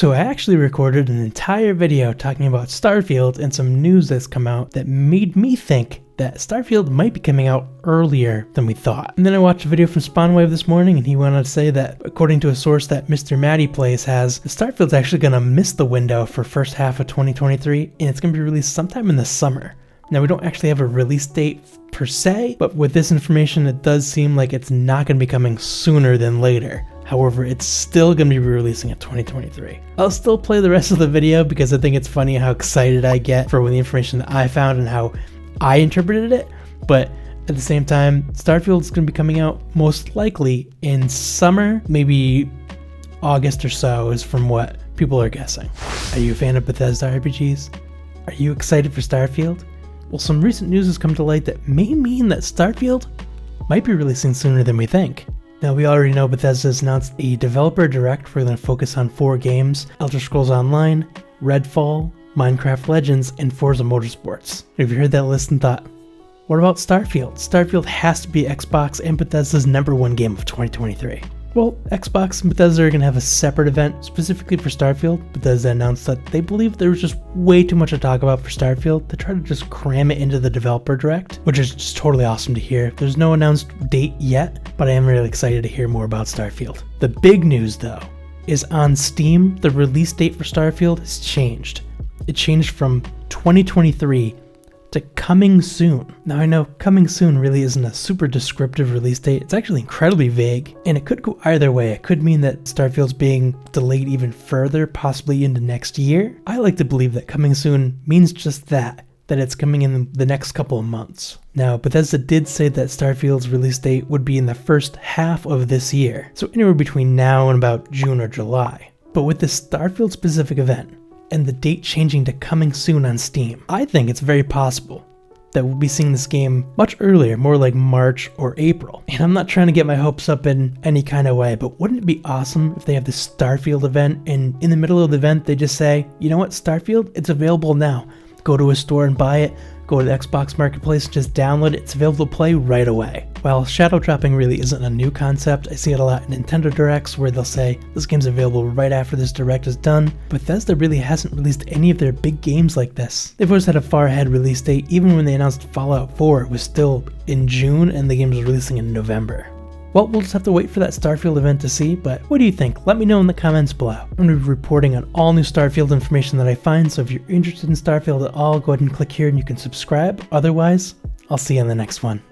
So I actually recorded an entire video talking about Starfield and some news that's come out that made me think that Starfield might be coming out earlier than we thought. And then I watched a video from Spawnwave this morning, and he went on to say that according to a source that Mr. Matty Plays has, Starfield's actually going to miss the window for first half of 2023, and it's going to be released sometime in the summer. Now, we don't actually have a release date per se, but with this information, it does seem like it's not going to be coming sooner than later. However, it's still going to be releasing in 2023. I'll still play the rest of the video because I think it's funny how excited I get for the information that I found and how I interpreted it, but at the same time, Starfield is going to be coming out most likely in summer, maybe August or so is from what people are guessing. Are you a fan of Bethesda RPGs? Are you excited for Starfield? Well, some recent news has come to light that may mean that Starfield might be releasing sooner than we think. Now, we already know Bethesda has announced a developer direct where they're going to focus on 4 games: Elder Scrolls Online, Redfall, Minecraft Legends, and Forza Motorsports. Have you heard that list and thought, what about Starfield? Starfield has to be Xbox and Bethesda's #1 game of 2023. Well, Xbox and Bethesda are going to have a separate event specifically for Starfield. Bethesda announced that they believe there was just way too much to talk about for Starfield to try to just cram it into the developer direct, which is just totally awesome to hear. There's no announced date yet, but I am really excited to hear more about Starfield. The big news though is on Steam, the release date for Starfield has changed. It changed from 2023 to coming soon. Now, I know coming soon really isn't a super descriptive release date. It's actually incredibly vague, and it could go either way. It could mean that Starfield's being delayed even further, possibly into next year. I like to believe that coming soon means just that it's coming in the next couple of months. Now, Bethesda did say that Starfield's release date would be in the first half of this year, so anywhere between now and about June or July. But with this Starfield specific event, and the date changing to coming soon on Steam, I think it's very possible that we'll be seeing this game much earlier, more like March or April. And I'm not trying to get my hopes up in any kind of way, but wouldn't it be awesome if they have this Starfield event and in the middle of the event they just say, you know what, Starfield, it's available now. Go to a store and buy it, go to the Xbox Marketplace, just download it, it's available to play right away. While shadow dropping really isn't a new concept, I see it a lot in Nintendo Directs where they'll say, this game's available right after this Direct is done. Bethesda really hasn't released any of their big games like this. They've always had a far ahead release date. Even when they announced Fallout 4, it was still in June and the game was releasing in November. Well, we'll just have to wait for that Starfield event to see, but what do you think? Let me know in the comments below. I'm going to be reporting on all new Starfield information that I find, so if you're interested in Starfield at all, go ahead and click here and you can subscribe. Otherwise, I'll see you in the next one.